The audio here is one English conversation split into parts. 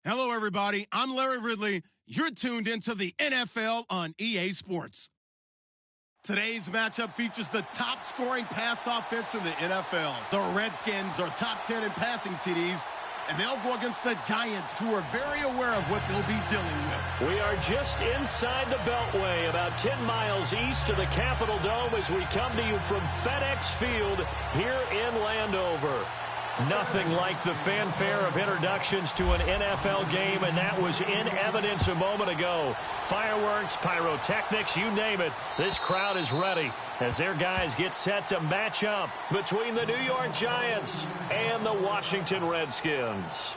Hello, everybody. I'm Larry Ridley. You're tuned into the NFL on EA Sports. Today's matchup features the top-scoring pass offense in the NFL. The Redskins are top 10 in passing TDs, and they'll go against the Giants, who are very aware of what they'll be dealing with. We are just inside the Beltway, about 10 miles east of the Capitol Dome as we come to you from FedEx Field here in Landover. Nothing like the fanfare of introductions to an NFL game, and that was in evidence a moment ago. Fireworks, pyrotechnics, you name it. This crowd is ready as their guys get set to match up between the New York Giants and the Washington Redskins.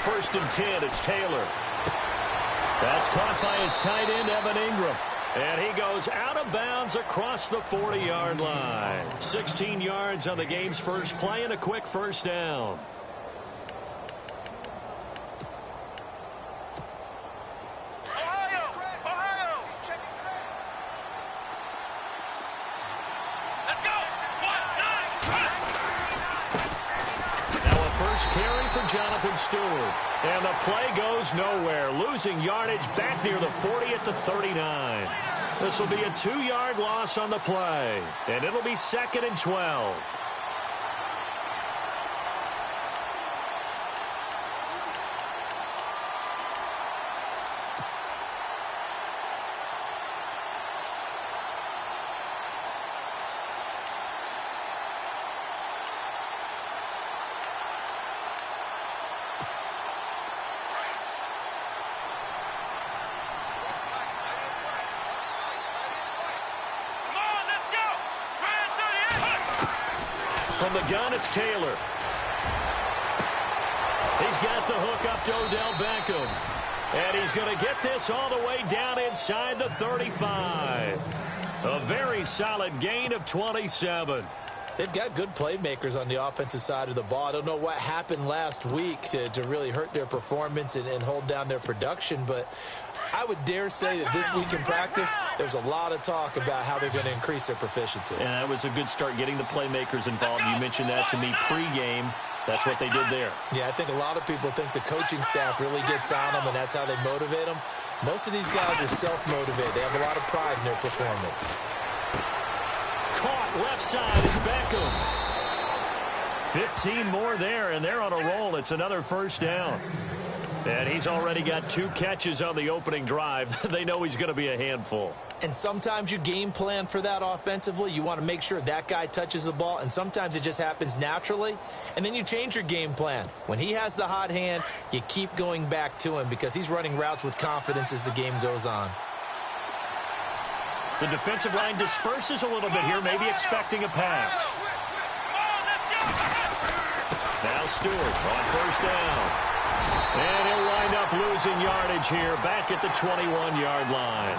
First and 10, it's Taylor. That's caught by his tight end, Evan Ingram. And he goes out of bounds across the 40-yard line. 16 yards on the game's first play and a quick first down. Jonathan Stewart. And the play goes nowhere. Losing yardage back near the 40 at the 39. This will be a 2-yard loss on the play. And it'll be 2nd and 12. From the gun, it's Taylor. He's got the hook up to Odell Beckham. And he's going to get this all the way down inside the 35. A very solid gain of 27. They've got good playmakers on the offensive side of the ball. I don't know what happened last week to really hurt their performance and hold down their production, but I would dare say that this week in practice, there's a lot of talk about how they're going to increase their proficiency. And that was a good start getting the playmakers involved. You mentioned that to me pregame. That's what they did there. Yeah, I think a lot of people think the coaching staff really gets on them, and that's how they motivate them. Most of these guys are self-motivated. They have a lot of pride in their performance. Caught left side is Beckham. 15 more there, and they're on a roll. It's another first down. And he's already got 2 catches on the opening drive. They know he's going to be a handful. And sometimes you game plan for that offensively. You want to make sure that guy touches the ball, and sometimes it just happens naturally. And then you change your game plan. When he has the hot hand, you keep going back to him because he's running routes with confidence as the game goes on. The defensive line disperses a little bit here, maybe expecting a pass. Now Stewart on first down. And he'll wind up losing yardage here back at the 21-yard line.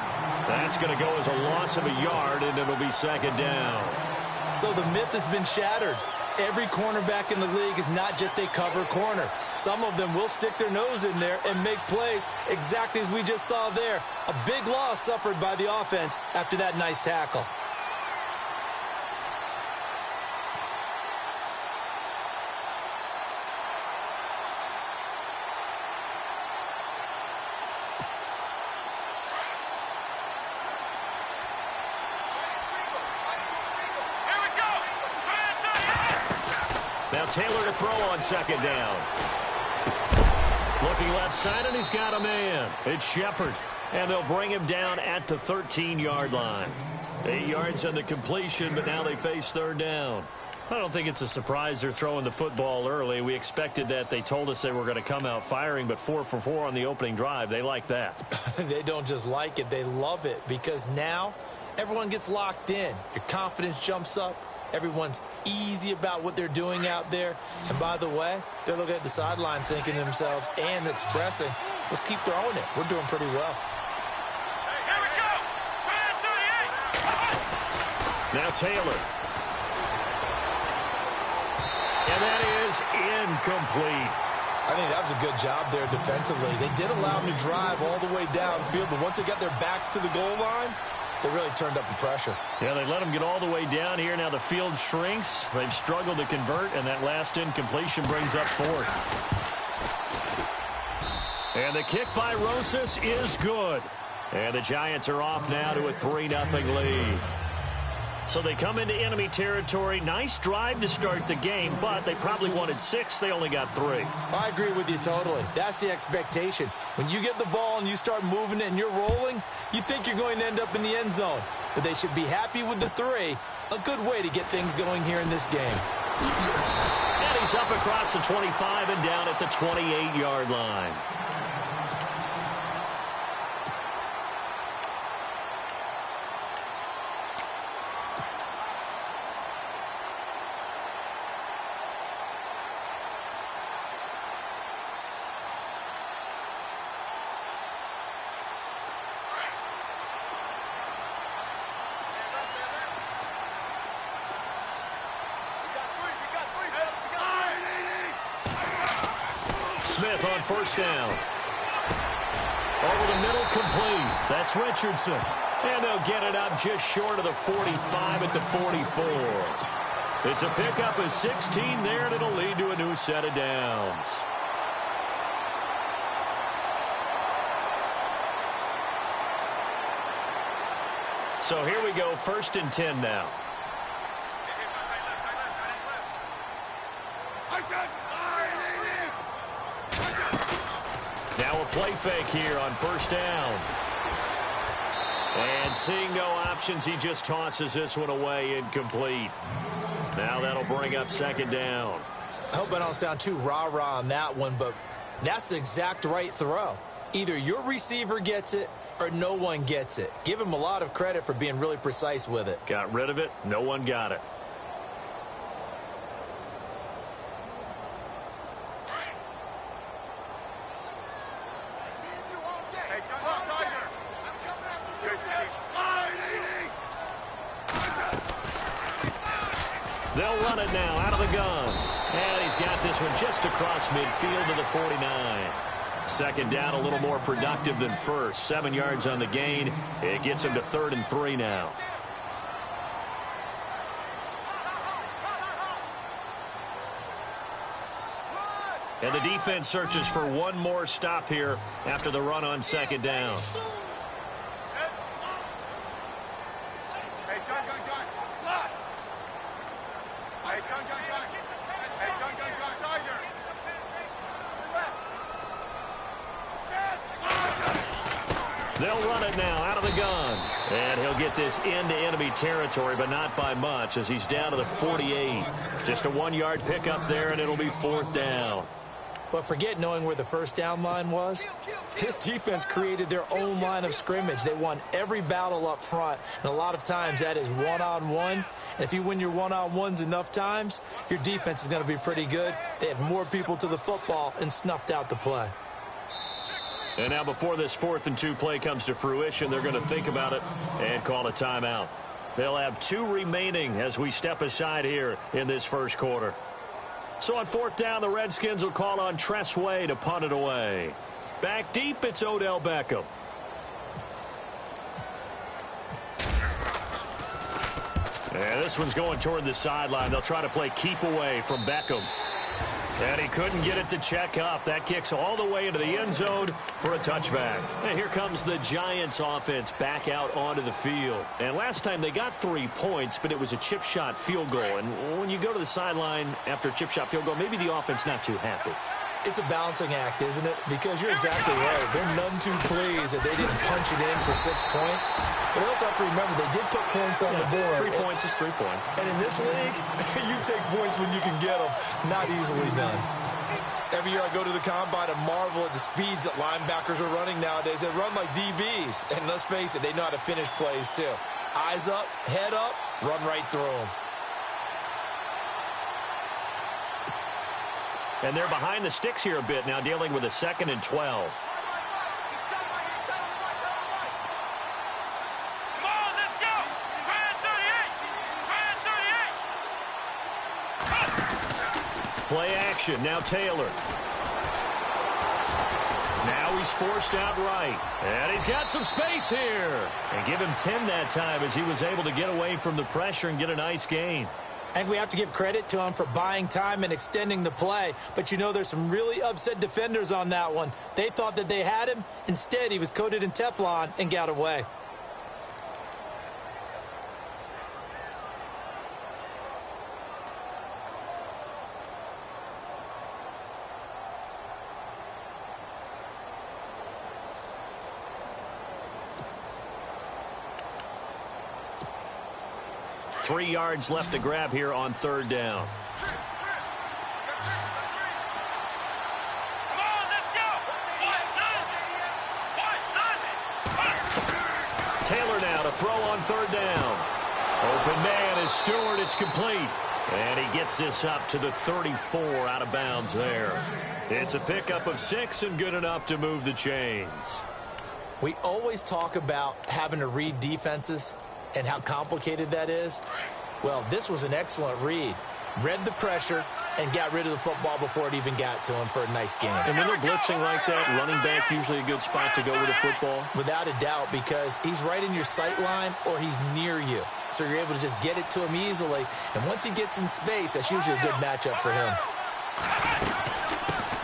That's going to go as a loss of a yard, and it'll be 2nd down. So the myth has been shattered. Every cornerback in the league is not just a cover corner. Some of them will stick their nose in there and make plays exactly as we just saw there. A big loss suffered by the offense after that nice tackle. Taylor to throw on 2nd down. Looking left side, and he's got a man. It's Shepard, and they'll bring him down at the 13-yard line. 8 yards on the completion, but now they face 3rd down. I don't think it's a surprise they're throwing the football early. We expected that. They told us they were going to come out firing, but 4 for 4 on the opening drive. They like that. They don't just like it. They love it because now everyone gets locked in. Your confidence jumps up. Everyone's easy about what they're doing out there. And by the way, they're looking at the sideline thinking to themselves and expressing, let's keep throwing it. We're doing pretty well. Hey, here we go. Now Taylor. And that is incomplete. I think that was a good job there defensively. They did allow them to drive all the way downfield, but once they got their backs to the goal line, they really turned up the pressure. Yeah, they let them get all the way down here. Now the field shrinks. They've struggled to convert, and that last incompletion brings up fourth. And the kick by Rosas is good. And the Giants are off now to a 3-0 lead. So they come into enemy territory. Nice drive to start the game, but they probably wanted 6. They only got 3. I agree with you totally. That's the expectation. When you get the ball and you start moving it and you're rolling, you think you're going to end up in the end zone. But they should be happy with the 3. A good way to get things going here in this game. And he's up across the 25 and down at the 28-yard line. Smith on first down. Over the middle, complete. That's Richardson. And they'll get it up just short of the 45 at the 44. It's a pickup of 16 there, and it'll lead to a new set of downs. So here we go, 1st and 10 now. Now a play fake here on first down. And seeing no options, he just tosses this one away, incomplete. Now that'll bring up 2nd down. I hope I don't sound too rah-rah on that one, but that's the exact right throw. Either your receiver gets it or no one gets it. Give him a lot of credit for being really precise with it. Got rid of it. No one got it. They'll run it now out of the gun. And he's got this one just across midfield to the 49. 2nd down, a little more productive than first. 7 yards on the gain. It gets him to 3rd and 3 now. And the defense searches for one more stop here after the run on 2nd down. They'll run it now out of the gun. And he'll get this into enemy territory, but not by much as he's down to the 48. Just a 1-yard pickup there, and it'll be 4th down. But forget knowing where the first down line was. This defense created their own line of scrimmage. They won every battle up front, and a lot of times that is one-on-one. And if you win your one-on-ones enough times, your defense is going to be pretty good. They had more people to the football and snuffed out the play. And now before this 4th and 2 play comes to fruition, they're going to think about it and call a timeout. They'll have 2 remaining as we step aside here in this first quarter. So on 4th down, the Redskins will call on Tress Way to punt it away. Back deep, it's Odell Beckham. And this one's going toward the sideline. They'll try to play keep away from Beckham. And he couldn't get it to check up. That kicks all the way into the end zone for a touchback. And here comes the Giants offense back out onto the field. And last time they got 3 points, but it was a chip shot field goal. And when you go to the sideline after a chip shot field goal, maybe the offense not too happy. It's a balancing act, isn't it? Because you're exactly right. They're none too pleased that they didn't punch it in for 6 points. But also have to remember, they did put points on the board. 3 points is 3 points. And in this league, you take points when you can get them. Not easily done. Every year I go to the combine and marvel at the speeds that linebackers are running nowadays. They run like DBs. And let's face it, they know how to finish plays too. Eyes up, head up, run right through them. And they're behind the sticks here a bit now, dealing with a 2nd and 12. Play action. Now Taylor. Now he's forced out right. And he's got some space here. And give him 10 that time as he was able to get away from the pressure and get a nice gain. And we have to give credit to him for buying time and extending the play. But, you know, there's some really upset defenders on that one. They thought that they had him. Instead, he was coated in Teflon and got away. Three yards left to grab here on third down. Taylor now to throw on third down. Open man is Stewart. It's complete. And he gets this up to the 34 out of bounds there. It's a pickup of 6 and good enough to move the chains. We always talk about having to read defenses and how complicated that is. Well, this was an excellent read. Read the pressure and got rid of the football before it even got to him for a nice game. And when they're blitzing like that, running back usually a good spot to go with a football? Without a doubt, because he's right in your sight line or he's near you. So you're able to just get it to him easily. And once he gets in space, that's usually a good matchup for him.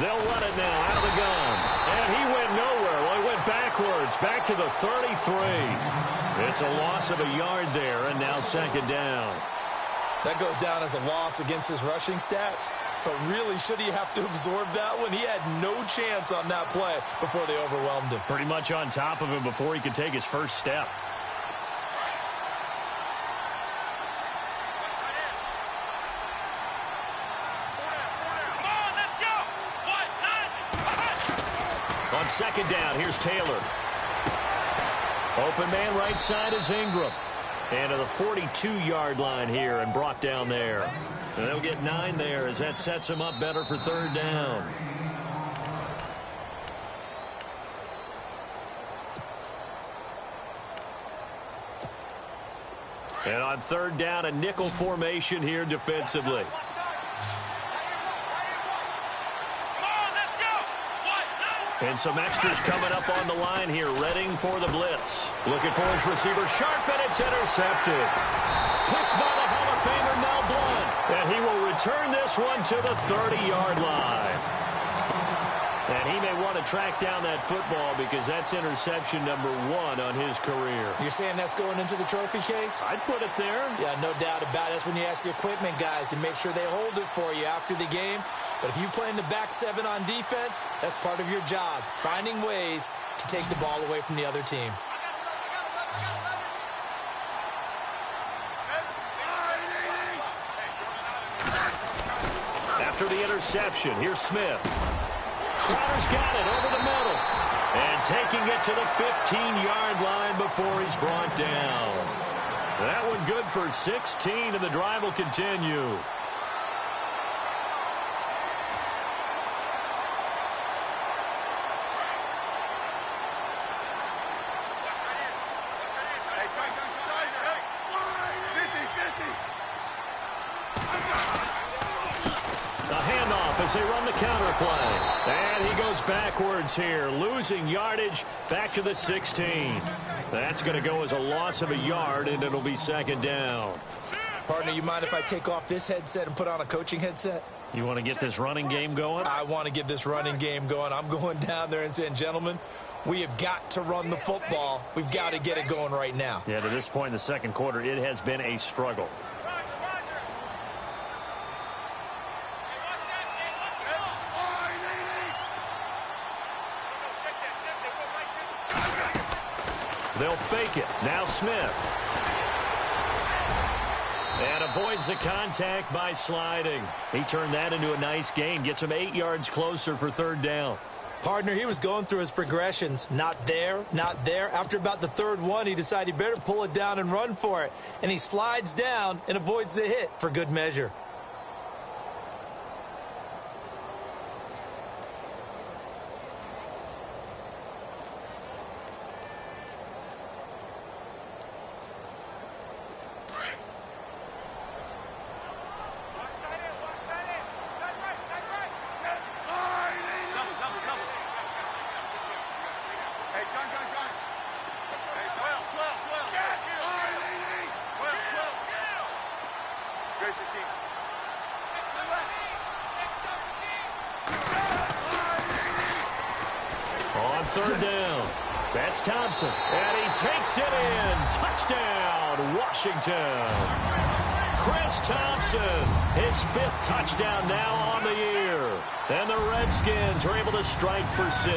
They'll run it now out of the gun. And he went nowhere. Well, he went backwards, back to the 33. It's a loss of a yard there, and now second down. That goes down as a loss against his rushing stats. But really, should he have to absorb that one? He had no chance on that play before they overwhelmed him. Pretty much on top of him before he could take his first step. On second down, here's Taylor. Open man right side is Ingram. And to the 42-yard line here and brought down there. And they'll get 9 there as that sets him up better for third down. And on third down, a nickel formation here defensively. And some extras coming up on the line here, readying for the blitz. Looking for his receiver, sharp, and it's intercepted. Picked by the Hall of Famer, Mel Blount. And he will return this one to the 30-yard line. And he may want to track down that football because that's interception number 1 on his career. You're saying that's going into the trophy case? I'd put it there. Yeah, no doubt about it. That's when you ask the equipment guys to make sure they hold it for you after the game. But if you play in the back 7 on defense, that's part of your job, finding ways to take the ball away from the other team. After the interception, here's Smith. Crowder's got it over the middle. And taking it to the 15-yard line before he's brought down. That one good for 16, and the drive will continue. As they run the counter play. And he goes backwards here, losing yardage back to the 16. That's going to go as a loss of a yard, and it'll be second down. Partner, you mind if I take off this headset and put on a coaching headset? You want to get this running game going? I want to get this running game going. I'm going down there and saying, gentlemen, we have got to run the football. We've got to get it going right now. Yeah, to this point in the second quarter, it has been a struggle. They'll fake it. Now Smith. And avoids the contact by sliding. He turned that into a nice gain. Gets him 8 yards closer for third down. Partner, he was going through his progressions. Not there, not there. After about the third one, he decided he better pull it down and run for it. And he slides down and avoids the hit for good measure. On third down, that's Thompson, and he takes it in. Touchdown, Washington. Chris Thompson, his 5th touchdown now on the year. And the Redskins are able to strike for 6.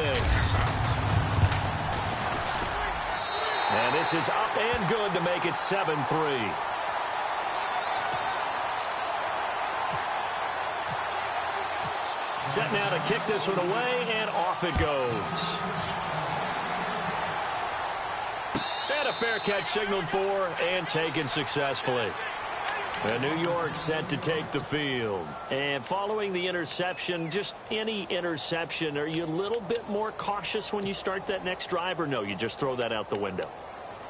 And this is up and good to make it 7-3. Set now to kick this one away, and off it goes. And a fair catch signaled for and taken successfully. And New York set to take the field. And following the interception, just any interception, are you a little bit more cautious when you start that next drive, or no, you just throw that out the window?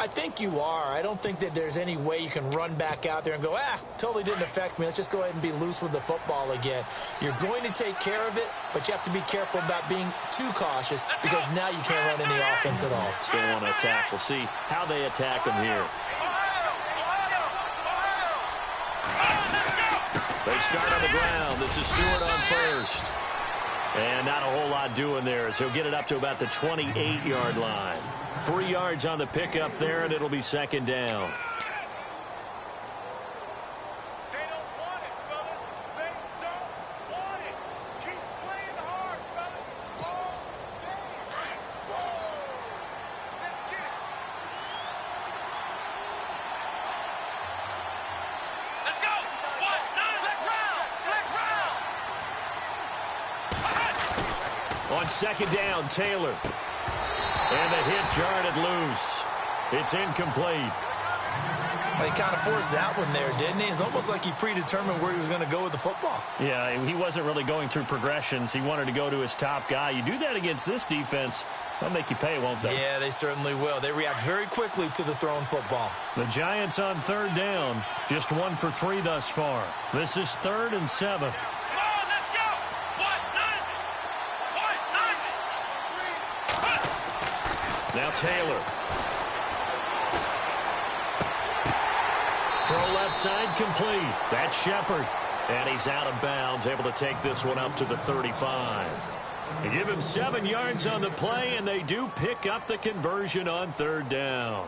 I think you are. I don't think that there's any way you can run back out there and go, totally didn't affect me. Let's just go ahead and be loose with the football again. You're going to take care of it, but you have to be careful about being too cautious because now you can't run any offense at all. Still want to attack. We'll see how they attack them here. They start on the ground. This is Stewart on first. And not a whole lot doing there as he'll get it up to about the 28-yard line. 3 yards on the pickup there, and it'll be second down. They don't want it, fellas. They don't want it. Keep playing hard, fellas. All day. Whoa. Let's get it. Let's go. 1, 9. Let's round. On second down, Taylor. And the hit jarred it loose. It's incomplete. Well, he kind of forced that one there, didn't he? It's almost like he predetermined where he was going to go with the football. Yeah, he wasn't really going through progressions. He wanted to go to his top guy. You do that against this defense, they'll make you pay, won't they? Yeah, they certainly will. They react very quickly to the thrown football. The Giants on third down, just 1 for 3 thus far. This is 3rd and 7. Now Taylor. Throw left side complete. That's Shepard. And he's out of bounds, able to take this one up to the 35. They give him 7 yards on the play, and they do pick up the conversion on third down.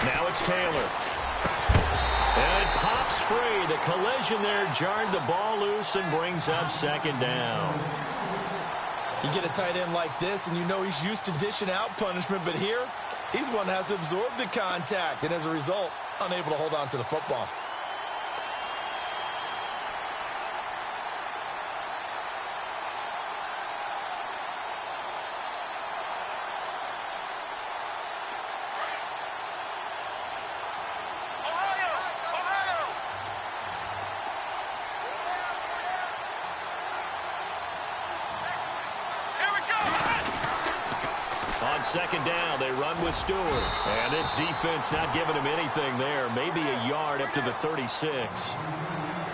Now it's Taylor. And it pops free. The collision there jarred the ball loose and brings up second down. You get a tight end like this, and you know he's used to dishing out punishment, but here, he's one that has to absorb the contact, and as a result, unable to hold on to the football. On second down, they run with Stewart. And this defense not giving him anything there. Maybe a yard up to the 36.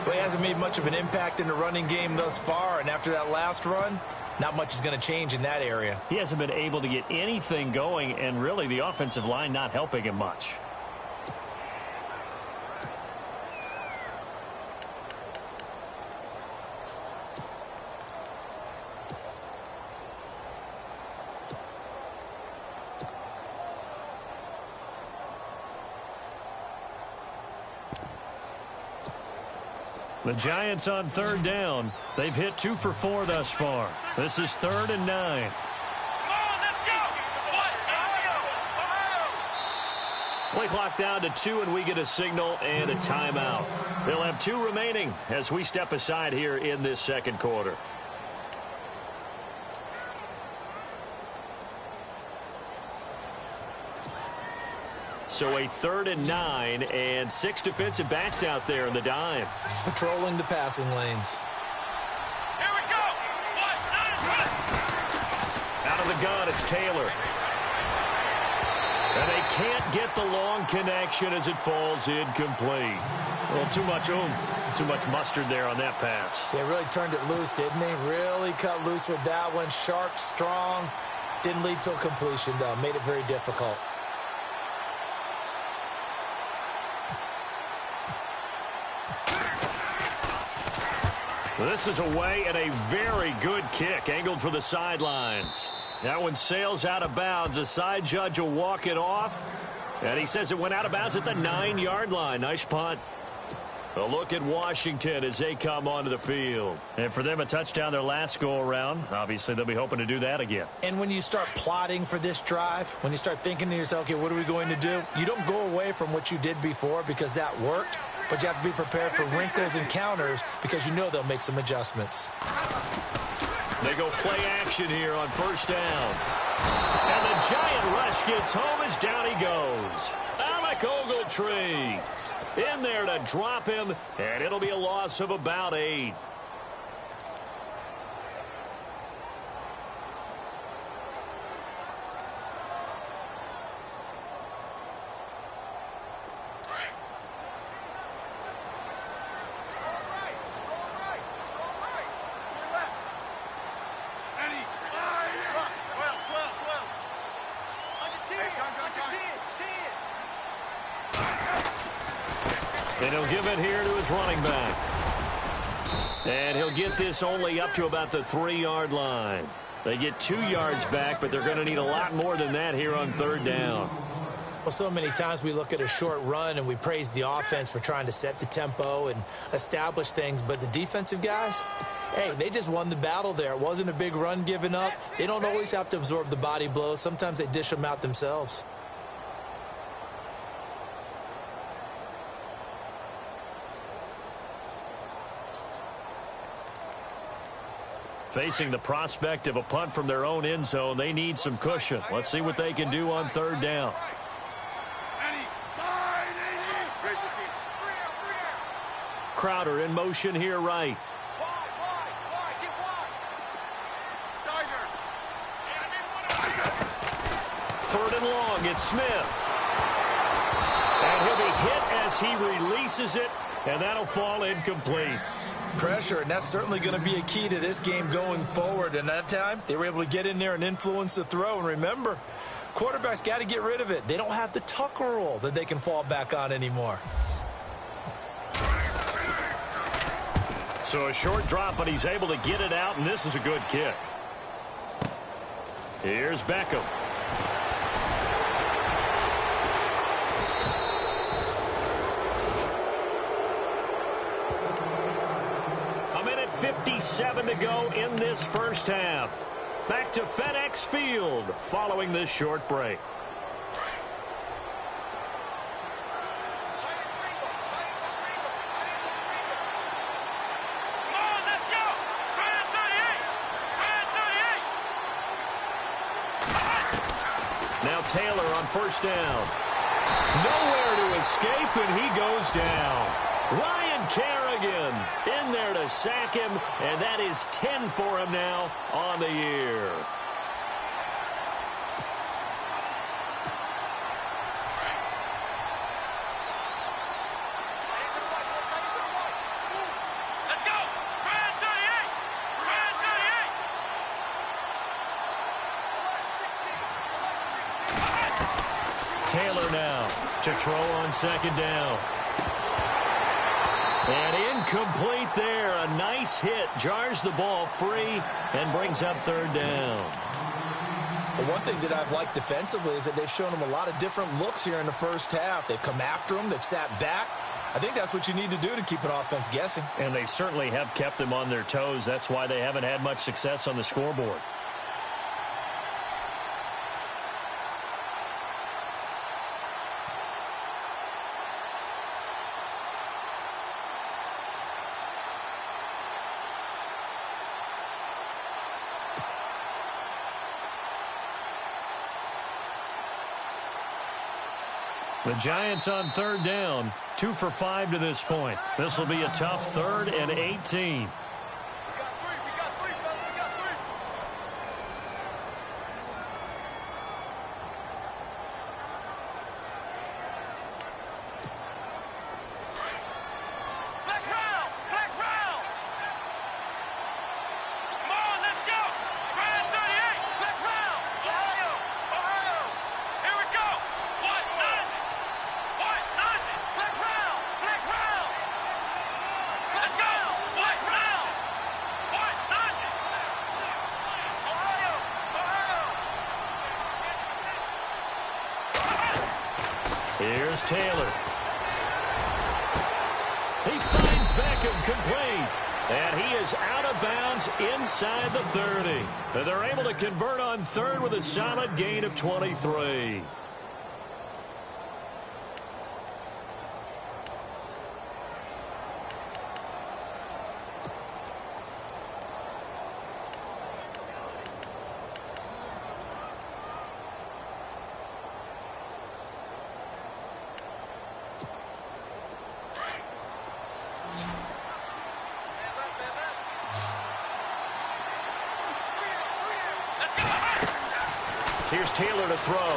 Well, he hasn't made much of an impact in the running game thus far, and after that last run, not much is going to change in that area. He hasn't been able to get anything going, and really the offensive line not helping him much. The Giants on third down. They've hit 2 for 4 thus far. This is 3rd and 9. Play clock down to 2, and we get a signal and a timeout. They'll have 2 remaining as we step aside here in this second quarter. So a 3rd and 9, and 6 defensive backs out there in the dime. Patrolling the passing lanes. Here we go. 1, 9, Out of the gun, it's Taylor. And they can't get the long connection as it falls incomplete. Well, too much oomph, too much mustard there on that pass. They really turned it loose, didn't they? Really cut loose with that one. Sharp, strong. Didn't lead to a completion, though. Made it very difficult. This is away and a very good kick, angled for the sidelines. That one sails out of bounds. The side judge will walk it off. And he says it went out of bounds at the 9-yard line. Nice punt. A look at Washington as they come onto the field. And for them, a touchdown their last go-around. Obviously, they'll be hoping to do that again. And when you start plotting for this drive, when you start thinking to yourself, okay, what are we going to do? You don't go away from what you did before because that worked. But you have to be prepared for wrinkles and counters because you know they'll make some adjustments. They go play action here on first down. And the giant rush gets home as down he goes. Alec Ogletree in there to drop him, and it'll be a loss of about 8. And he'll give it here to his running back. And he'll get this only up to about the 3-yard line. They get 2 yards back, but they're going to need a lot more than that here on third down. Well, so many times we look at a short run and we praise the offense for trying to set the tempo and establish things. But the defensive guys, hey, they just won the battle there. It wasn't a big run given up. They don't always have to absorb the body blows. Sometimes they dish them out themselves. Facing the prospect of a punt from their own end zone, they need some cushion. Let's see what they can do on third down. Crowder in motion here right. Third and long, it's Smith. And he'll be hit as he releases it, and that'll fall incomplete. Pressure, and that's certainly going to be a key to this game going forward. And that time, they were able to get in there and influence the throw. And remember, quarterbacks got to get rid of it. They don't have the Tucker rule that they can fall back on anymore. So a short drop, but he's able to get it out, and this is a good kick. Here's Beckham. A minute 57 to go in this first half. Back to FedEx Field following this short break. Now Taylor on first down. Nowhere to escape, and he goes down. Ryan Kerrigan in there to sack him, and that is 10 for him now on the year. Taylor now to throw on second down. And incomplete there. A nice hit. Jars the ball free and brings up third down. Well, one thing that I've liked defensively is that they've shown them a lot of different looks here in the first half. They've come after them. They've sat back. I think that's what you need to do to keep an offense guessing. And they certainly have kept them on their toes. That's why they haven't had much success on the scoreboard. The Giants on third down, 2 for 5 to this point. This will be a tough 3rd and 18. Here's Taylor. He finds Beckham complete. And he is out of bounds inside the 30. And they're able to convert on third with a solid gain of 23. Here's Taylor to throw.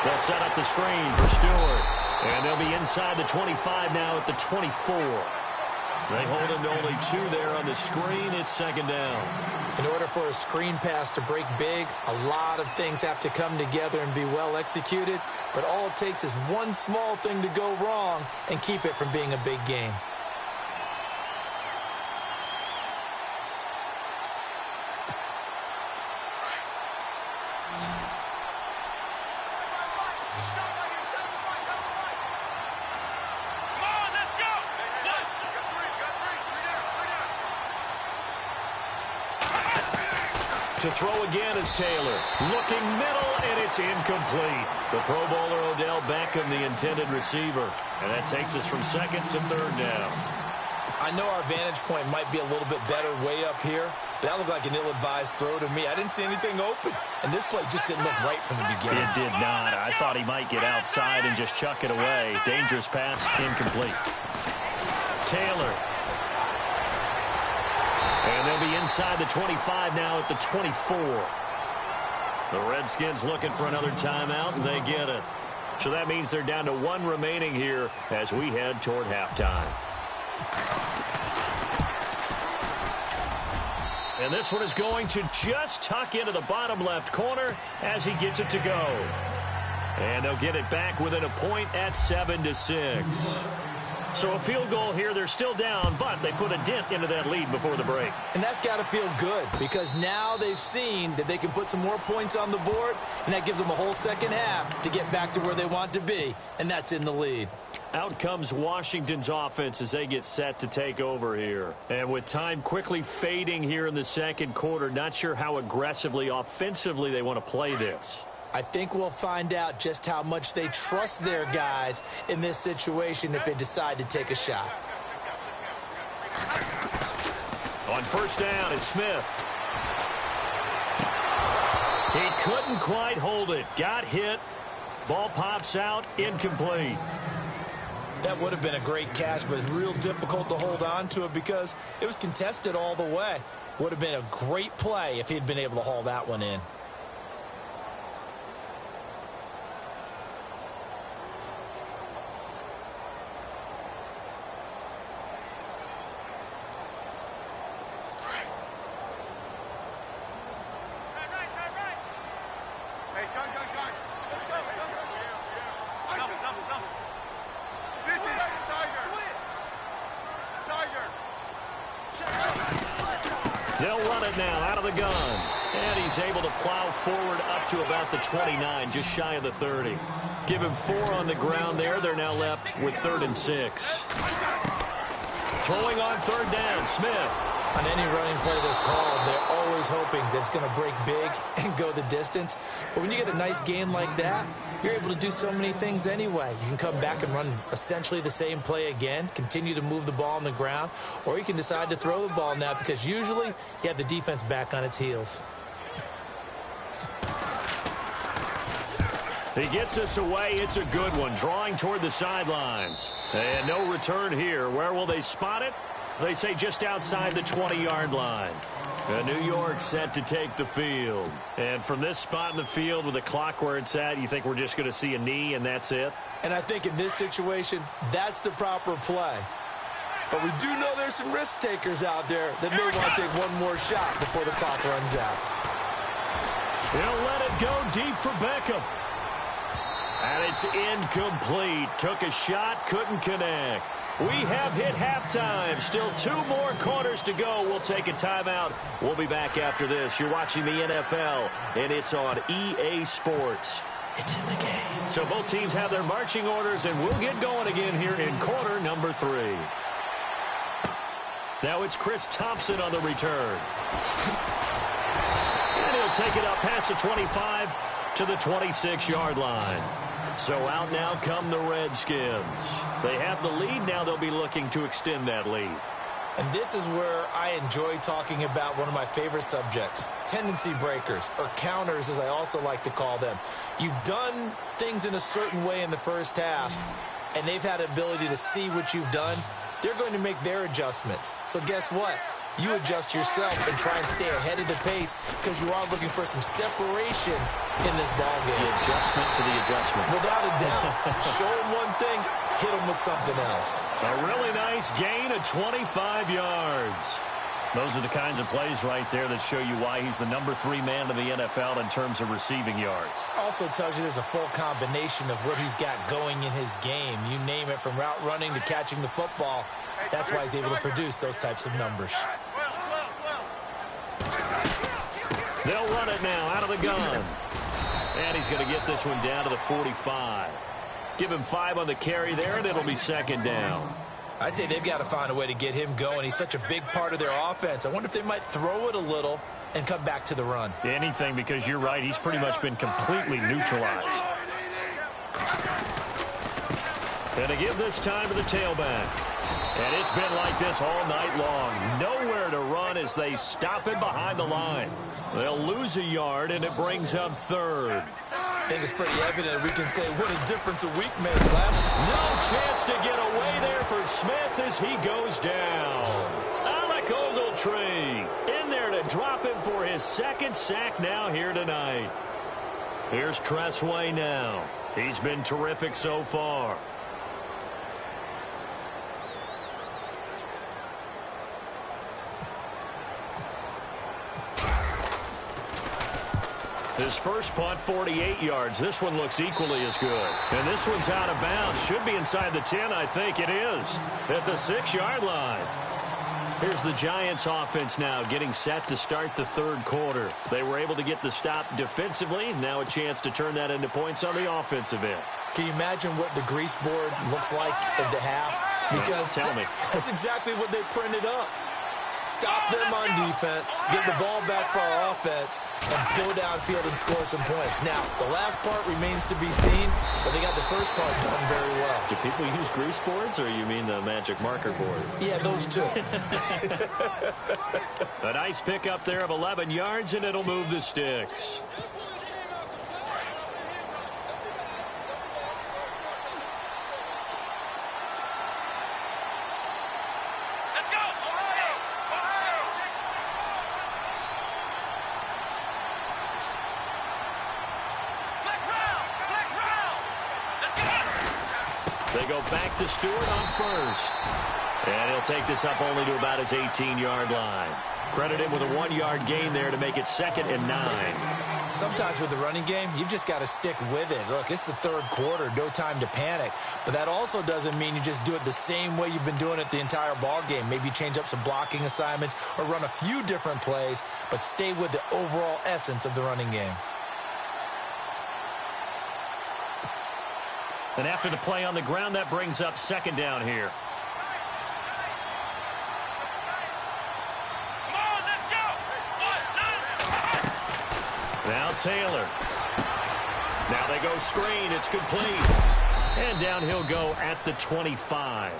They'll set up the screen for Stewart. And they'll be inside the 25 now at the 24. They hold him to only 2 there on the screen. It's second down. In order for a screen pass to break big, a lot of things have to come together and be well executed. But all it takes is one small thing to go wrong and keep it from being a big game. To throw again is Taylor. Looking middle, and it's incomplete. The Pro Bowler Odell Beckham, the intended receiver. And that takes us from second to third down. I know our vantage point might be a little bit better way up here, but that looked like an ill-advised throw to me. I didn't see anything open, and this play just didn't look right from the beginning. It did not. I thought he might get outside and just chuck it away. Dangerous pass, incomplete. Taylor. And they'll be inside the 25 now at the 24. The Redskins looking for another timeout, and they get it. So that means they're down to 1 remaining here as we head toward halftime. And this one is going to just tuck into the bottom left corner as he gets it to go. And they'll get it back within a point at 7-6. So a field goal here, they're still down, but they put a dent into that lead before the break. And that's got to feel good because now they've seen that they can put some more points on the board, and that gives them a whole second half to get back to where they want to be, and that's in the lead. Out comes Washington's offense as they get set to take over here. And with time quickly fading here in the second quarter, not sure how aggressively, offensively they want to play this. I think we'll find out just how much they trust their guys in this situation if they decide to take a shot. On first down, it's Smith. He couldn't quite hold it. Got hit. Ball pops out. Incomplete. That would have been a great catch, but it's real difficult to hold on to it because it was contested all the way. Would have been a great play if he'd been able to haul that one in. They'll run it now out of the gun. And he's able to plow forward up to about the 29, just shy of the 30. Give him 4 on the ground there. They're now left with 3rd and 6. Throwing on 3rd down, Smith. On any running play that's called, they're always hoping that it's going to break big and go the distance. But when you get a nice game like that, you're able to do so many things anyway. You can come back and run essentially the same play again, continue to move the ball on the ground, or you can decide to throw the ball now because usually you have the defense back on its heels. He gets us away. It's a good one. Drawing toward the sidelines. And no return here. Where will they spot it? They say just outside the 20-yard line. New York set to take the field. And from this spot in the field with the clock where it's at, you think we're just going to see a knee and that's it? And I think in this situation, that's the proper play. But we do know there's some risk takers out there that may want to take one more shot before the clock runs out. They'll let it go deep for Beckham. And it's incomplete. Took a shot, couldn't connect. We have hit halftime. Still 2 more quarters to go. We'll take a timeout. We'll be back after this. You're watching the NFL, and it's on EA Sports. It's in the game. So both teams have their marching orders, and we'll get going again here in quarter number 3. Now it's Chris Thompson on the return. And he'll take it up past the 25 to the 26-yard line. So out now come the Redskins. They have the lead. Now they'll be looking to extend that lead. And this is where I enjoy talking about one of my favorite subjects, tendency breakers, or counters as I also like to call them. You've done things in a certain way in the first half, and they've had the ability to see what you've done. They're going to make their adjustments. So guess what? You adjust yourself and try and stay ahead of the pace because you are looking for some separation in this ball game. The adjustment to the adjustment. Without a doubt. Show them one thing, hit them with something else. A really nice gain of 25 yards. Those are the kinds of plays right there that show you why he's the number 3 man in the NFL in terms of receiving yards. Also tells you there's a full combination of what he's got going in his game. You name it, from route running to catching the football. That's why he's able to produce those types of numbers. They'll run it now out of the gun. And he's going to get this one down to the 45. Give him 5 on the carry there, and it'll be second down. I'd say they've got to find a way to get him going. He's such a big part of their offense. I wonder if they might throw it a little and come back to the run. Anything, because you're right. He's pretty much been completely neutralized. And to give this time to the tailback. And it's been like this all night long. Nowhere to run as they stop him behind the line. They'll lose a yard, and it brings up third. I think it's pretty evident we can say what a difference a week makes. No chance to get away there for Smith as he goes down. Alec Ogletree in there to drop him for his second sack now here tonight. Here's Tressway now. He's been terrific so far. His first punt, 48 yards. This one looks equally as good. And this one's out of bounds. Should be inside the 10, I think it is. At the 6-yard line. Here's the Giants offense now getting set to start the third quarter. They were able to get the stop defensively. Now a chance to turn that into points on the offensive end. Can you imagine what the grease board looks like at the half? Because tell me. That's exactly what they printed up. Stop them on defense, get the ball back for our offense, and go downfield and score some points. Now, the last part remains to be seen, but they got the first part done very well. Do people use grease boards, or you mean the magic marker boards? Yeah, those two. A nice pickup there of 11 yards, and it'll move the sticks. They go back to Stewart on first. And he'll take this up only to about his 18-yard line. Credit him with a 1-yard gain there to make it 2nd and 9. Sometimes with the running game, you've just got to stick with it. Look, it's the third quarter, no time to panic. But that also doesn't mean you just do it the same way you've been doing it the entire ball game. Maybe change up some blocking assignments or run a few different plays, but stay with the overall essence of the running game. And after the play on the ground, that brings up 2nd down here. Now Taylor. Now they go screen. It's complete. And down he'll go at the 25.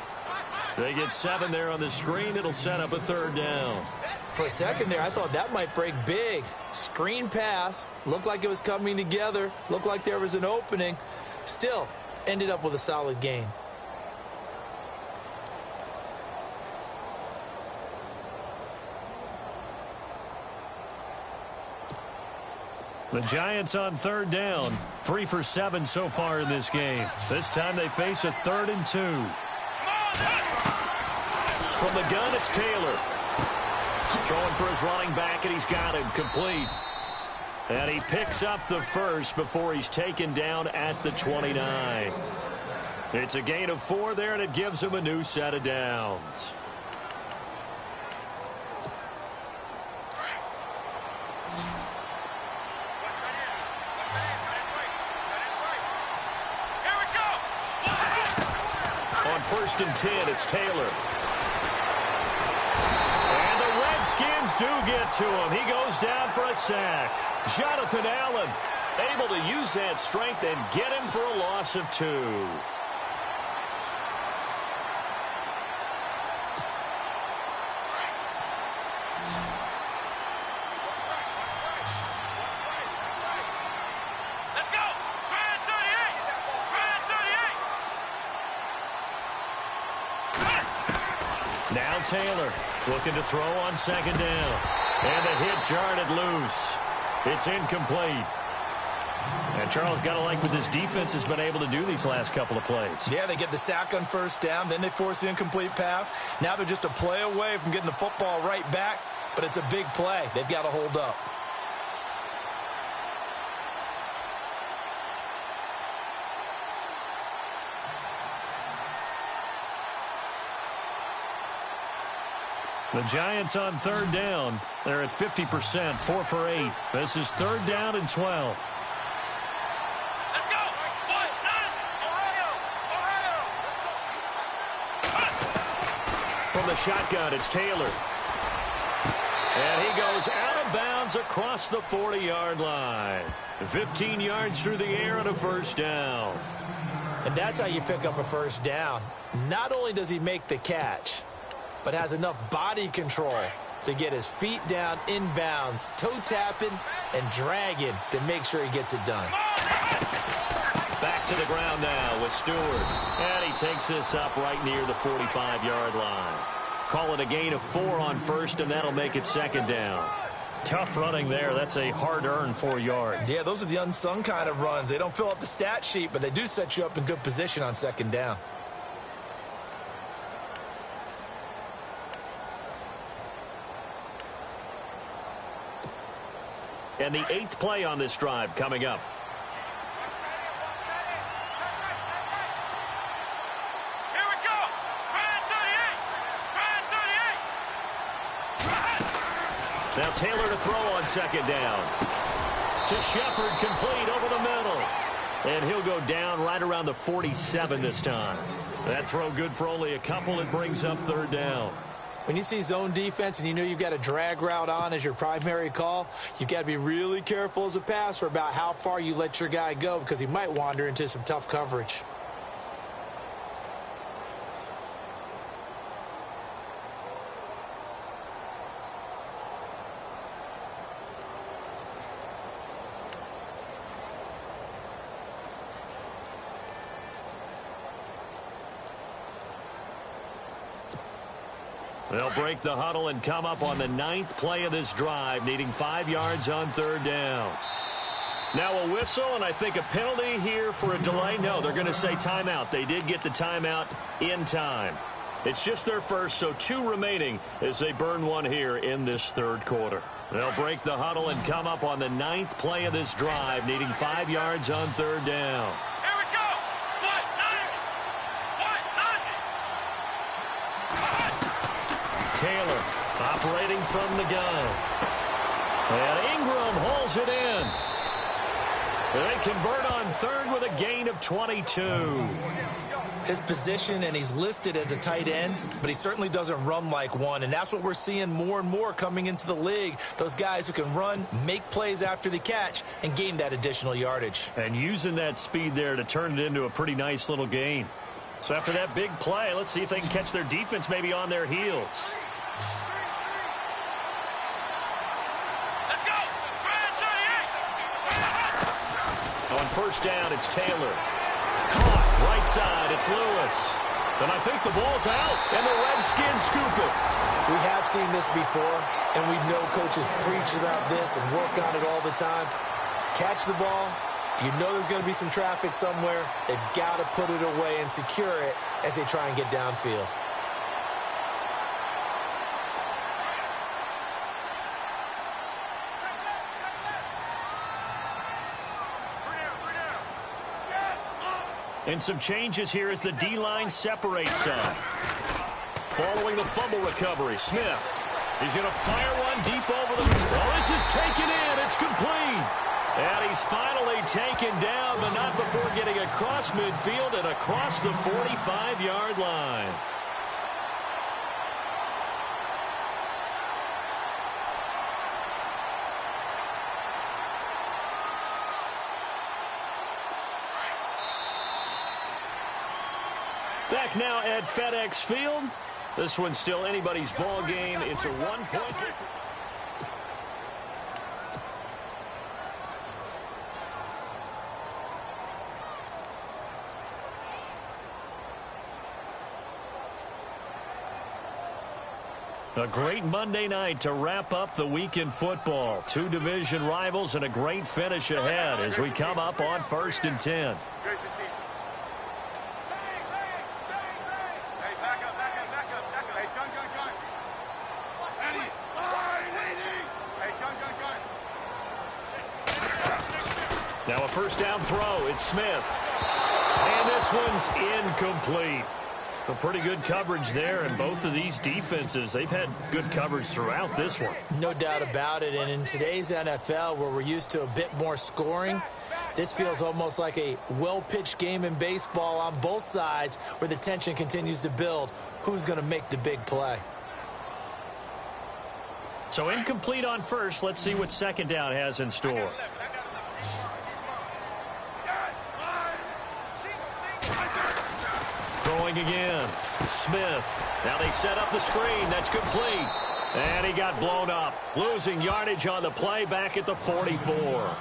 They get 7 there on the screen. It'll set up a 3rd down. For a second there, I thought that might break big. Screen pass. Looked like it was coming together. Looked like there was an opening. Still, ended up with a solid gain. The Giants on 3rd down. 3 for 7 so far in this game. This time they face a 3rd and 2. From the gun, it's Taylor. Throwing for his running back, and he's got him complete. And he picks up the first before he's taken down at the 29. It's a gain of 4 there, and it gives him a new set of downs. On 1st and 10, it's Taylor. And the Redskins do get to him. He goes down for a sack. Jonathan Allen able to use that strength and get him for a loss of 2. Now Taylor looking to throw on 2nd down. And the hit jarred it loose. It's incomplete. And Charles, got to like what this defense has been able to do these last couple of plays. Yeah, they get the sack on 1st down, then they force the incomplete pass. Now they're just a play away from getting the football right back, but it's a big play. They've got to hold up. The Giants on 3rd down. They're at 50%, 4 for 8. This is 3rd down and 12. Let's go! Ohio! From the shotgun, it's Taylor. And he goes out of bounds across the 40-yard line. 15 yards through the air and a 1st down. And that's how you pick up a 1st down. Not only does he make the catch, but has enough body control to get his feet down inbounds, toe-tapping and dragging to make sure he gets it done. Back to the ground now with Stewart. And he takes this up right near the 45-yard line. Call it a gain of 4 on 1st, and that'll make it 2nd down. Tough running there. That's a hard-earned 4 yards. Yeah, those are the unsung kind of runs. They don't fill up the stat sheet, but they do set you up in good position on 2nd down. And the 8th play on this drive coming up. Here we go! Ryan 38! Now Taylor to throw on 2nd down. To Shepard, complete over the middle. And he'll go down right around the 47 this time. That throw good for only a couple. It brings up 3rd down. When you see zone defense and you know you've got a drag route on as your primary call, you've got to be really careful as a passer about how far you let your guy go because he might wander into some tough coverage. They'll break the huddle and come up on the 9th play of this drive, needing 5 yards on 3rd down. Now a whistle, and I think a penalty here for a delay. No, they're going to say timeout. They did get the timeout in time. It's just their first, so 2 remaining as they burn 1 here in this 3rd quarter. They'll break the huddle and come up on the 9th play of this drive, needing 5 yards on 3rd down. Here we go! Taylor operating from the gun. And Ingram holds it in. They convert on 3rd with a gain of 22. His position, and he's listed as a tight end, but he certainly doesn't run like one, and that's what we're seeing more and more coming into the league. Those guys who can run, make plays after the catch, and gain that additional yardage. And using that speed there to turn it into a pretty nice little gain. So after that big play, let's see if they can catch their defense maybe on their heels. On 1st down, it's Taylor. Caught, right side, it's Lewis. And I think the ball's out, and the Redskins scoop it. We have seen this before, and we know coaches preach about this and work on it all the time. Catch the ball. You know there's going to be some traffic somewhere. They've got to put it away and secure it as they try and get downfield. And some changes here as the D-line separates some. Following the fumble recovery, Smith. He's going to fire one deep over the... Oh, this is taken in. It's complete. And he's finally taken down, but not before getting across midfield and across the 45-yard line. Back now at FedEx Field. This one's still anybody's ball game. It's a one-point difference. A great Monday night to wrap up the week in football. Two division rivals and a great finish ahead as we come up on 1st and 10. Now a first down throw. It's Smith. And this one's incomplete. A pretty good coverage there, and both of these defenses, they've had good coverage throughout this one. No doubt about it, and in today's NFL, where we're used to a bit more scoring, this feels almost like a well-pitched game in baseball on both sides where the tension continues to build. Who's going to make the big play? So incomplete on first. Let's see what second down has in store. Throwing again. Smith. Now they set up the screen. That's complete. And he got blown up. Losing yardage on the play back at the 44.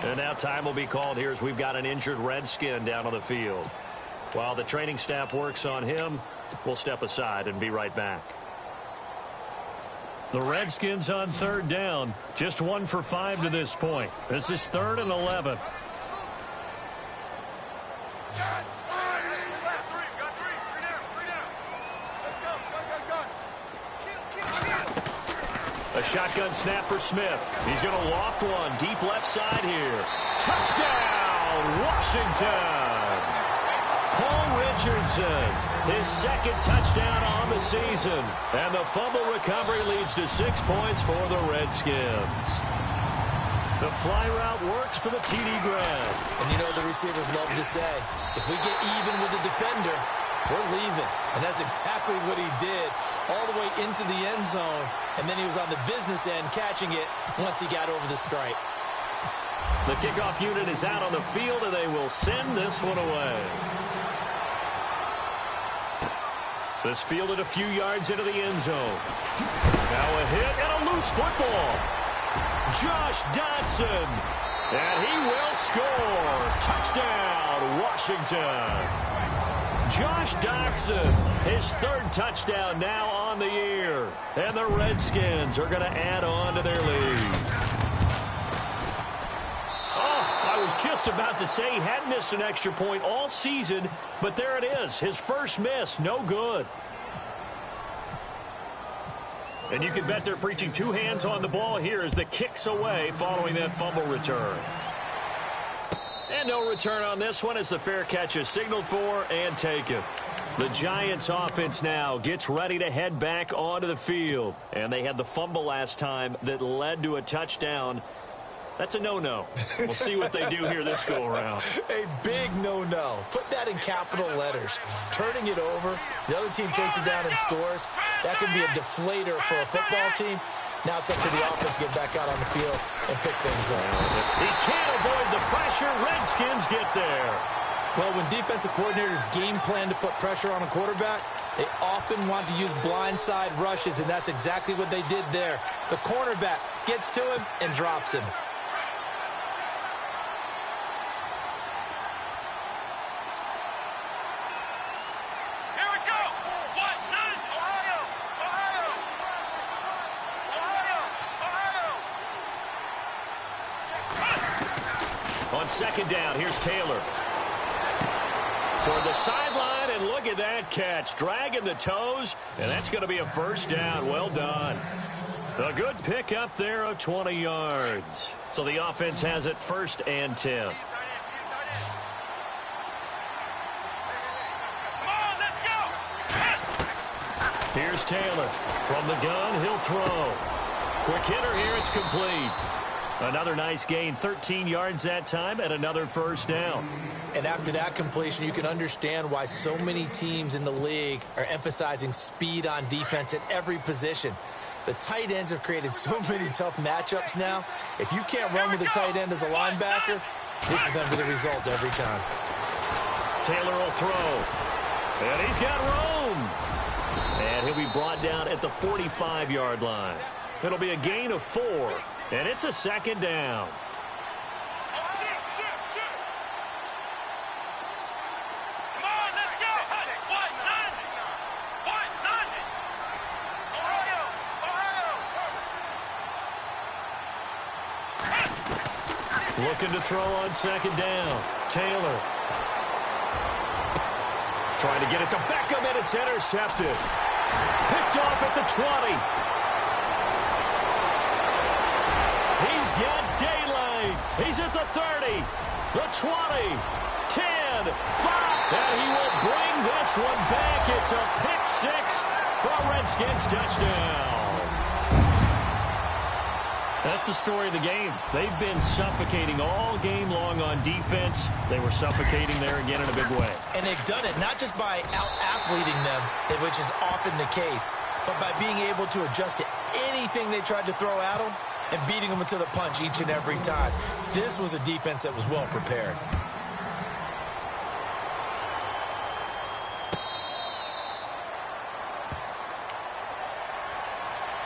And now time will be called here as we've got an injured Redskin down on the field. While the training staff works on him, we'll step aside and be right back. The Redskins on third down. Just 1 for 5 to this point. This is 3rd and 11. A shotgun snap for Smith. He's going to loft one deep left side here. Touchdown, Washington. Paul Richardson, his second touchdown on the season. And the fumble recovery leads to 6 points for the Redskins. The fly route works for the TD grad. And you know the receivers love to say, if we get even with the defender, we're leaving. And that's exactly what he did, all the way into the end zone. And then he was on the business end catching it once he got over the stripe. The kickoff unit is out on the field, and they will send this one away. This fielded a few yards into the end zone. Now a hit and a loose football. Josh Dotson. And he will score. Touchdown, Washington. Josh Dotson, his 3rd touchdown now on the year. And the Redskins are going to add on to their lead. Oh, I was just about to say he hadn't missed an extra point all season, but there it is. His first miss, no good. And you can bet they're preaching 2 hands on the ball here as the kick's away following that fumble return. And no return on this one as the fair catch is signaled for and taken. The Giants offense now gets ready to head back onto the field. And they had the fumble last time that led to a touchdown. That's a no-no. We'll see what they do here this go-around. A big no-no. Put that in capital letters. Turning it over, the other team takes it down and scores. That can be a deflator for a football team. Now it's up to the offense to get back out on the field and pick things up. He can't avoid the pressure. Redskins get there. Well, when defensive coordinators game plan to put pressure on a quarterback, they often want to use blindside rushes, and that's exactly what they did there. The cornerback gets to him and drops him. On second down, here's Taylor. Toward the sideline, and look at that catch. Dragging the toes, and that's going to be a first down. Well done. A good pick up there of 20 yards. So the offense has it 1st and 10. Here's Taylor. From the gun, he'll throw. Quick hitter here, it's complete. Another nice gain, 13 yards that time, and another first down. And after that completion, you can understand why so many teams in the league are emphasizing speed on defense at every position. The tight ends have created so many tough matchups now. If you can't run with a tight end as a linebacker, this is going to be the result every time. Taylor will throw. And he's got room. And he'll be brought down at the 45-yard line. It'll be a gain of 4. And it's a second down. Looking to throw on second down. Taylor. Trying to get it to Beckham, and it's intercepted. Picked off at the 20. He's got daylight. He's at the 30, the 20, 10, 5. And he will bring this one back. It's a pick 6 for a Redskins touchdown. That's the story of the game. They've been suffocating all game long on defense. They were suffocating there again in a big way. And they've done it not just by out-athleting them, which is often the case, but by being able to adjust to anything they tried to throw at them and beating them to the punch each and every time. This was a defense that was well prepared.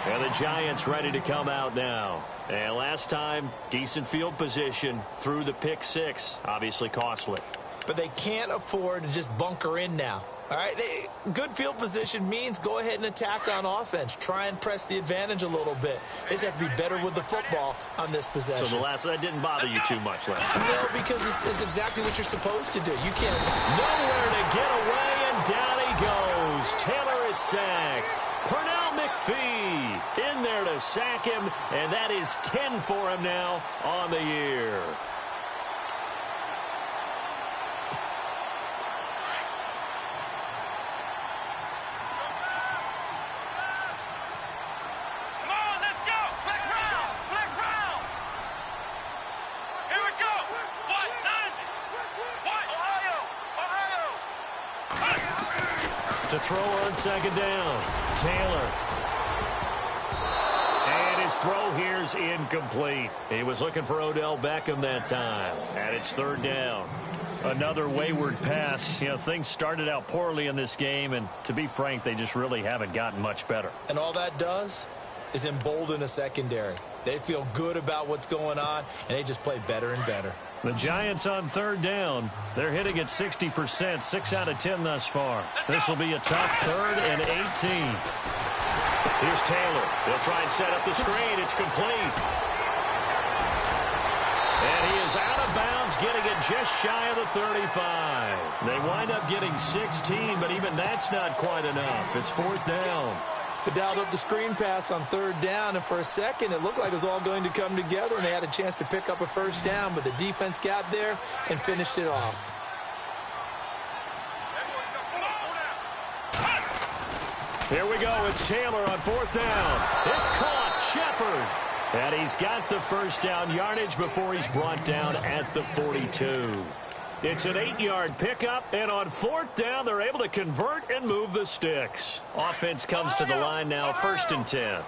And the Giants ready to come out now. And last time, decent field position through the pick 6. Obviously costly. But they can't afford to just bunker in now. All right, good field position means go ahead and attack on offense. Try and press the advantage a little bit. They just have to be better with the football on this possession. So that didn't bother you too much last time? No, because it's exactly what you're supposed to do. You can't. Nowhere to get away, and down he goes. Taylor is sacked. Pernell McPhee in there to sack him, and that is 10 for him now on the year. To throw on second down, Taylor. And his throw here's incomplete. He was looking for Odell Beckham that time. And it's third down. Another wayward pass. You know, things started out poorly in this game, and to be frank, they just really haven't gotten much better. And all that does is embolden a secondary. They feel good about what's going on, and they just play better and better. The Giants on third down. They're hitting at 60%, 6 out of 10 thus far. This will be a tough 3rd and 18. Here's Taylor. They'll try and set up the screen. It's complete. And he is out of bounds, getting it just shy of the 35. They wind up getting 16, but even that's not quite enough. It's 4th down. They dialed up the screen pass on third down, and for a second it looked like it was all going to come together, and they had a chance to pick up a first down, but the defense got there and finished it off. Here we go. It's Taylor on 4th down. It's caught. Shepard. And he's got the first down yardage before he's brought down at the 42. It's an 8-yard pickup, and on 4th down, they're able to convert and move the sticks. Offense comes to the line now, 1st and 10.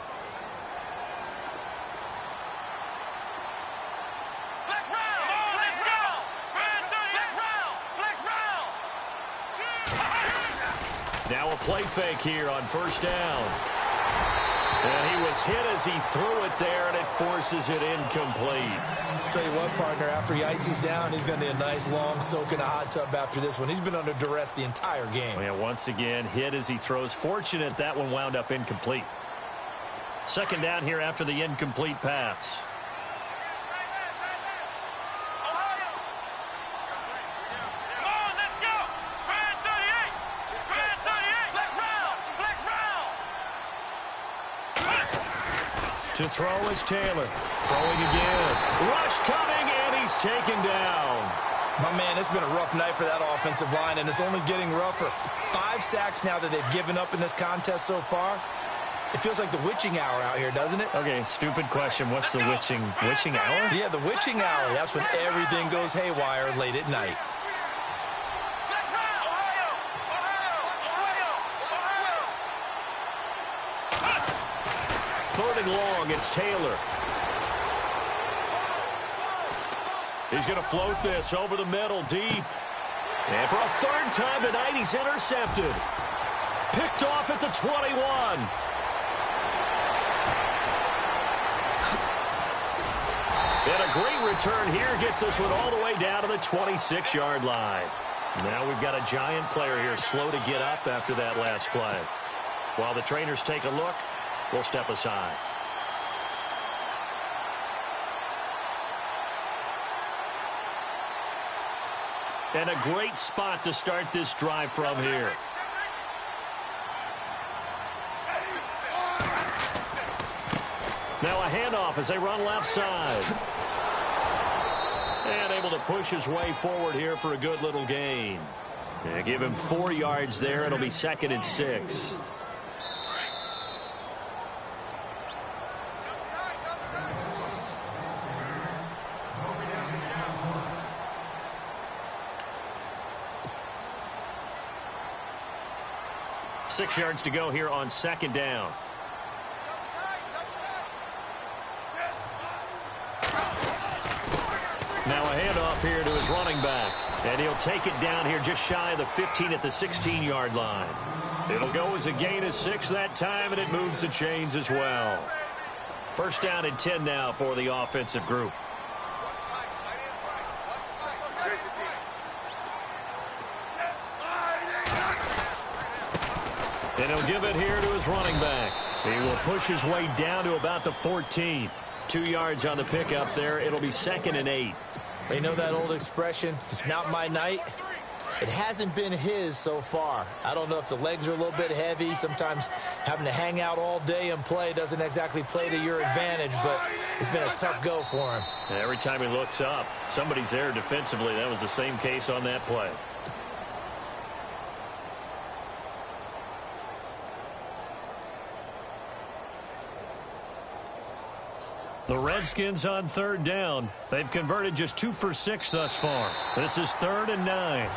Now a play fake here on 1st down. And he was hit as he threw it there, and it forces it incomplete. I'll tell you what, partner, after he ices down, he's going to need a nice long soak in a hot tub after this one. He's been under duress the entire game. Yeah, once again, hit as he throws. Fortunate that one wound up incomplete. 2nd down here after the incomplete pass. To throw is Taylor. Throwing again. Rush coming, and he's taken down. My man, it's been a rough night for that offensive line, and it's only getting rougher. 5 sacks now that they've given up in this contest so far. It feels like the witching hour out here, doesn't it? Okay, stupid question. What's the witching hour? Yeah, the witching hour. That's when everything goes haywire late at night. Third and long, it's Taylor. He's going to float this over the middle, deep. And for a third time tonight, he's intercepted. Picked off at the 21. And a great return here gets this one all the way down to the 26-yard line. Now we've got a giant player here slow to get up after that last play. While the trainers take a look, we'll step aside. And a great spot to start this drive from here. Now a handoff as they run left side. And able to push his way forward here for a good little gain. Yeah, give him 4 yards there. It'll be 2nd and 6. Six yards to go here on 2nd down. Now a handoff here to his running back. And he'll take it down here just shy of the 15 at the 16-yard line. It'll go as a gain of 6 that time, and it moves the chains as well. First down and 10 now for the offensive group. And he'll give it here to his running back. He will push his way down to about the 14. 2 yards on the pickup there. It'll be 2nd and 8. They know that old expression, it's not my night. It hasn't been his so far. I don't know if the legs are a little bit heavy. Sometimes having to hang out all day and play doesn't exactly play to your advantage, but it's been a tough go for him. And every time he looks up, somebody's there defensively. That was the same case on that play. The Redskins on 3rd down. They've converted just 2 for 6 thus far. This is 3rd and 9.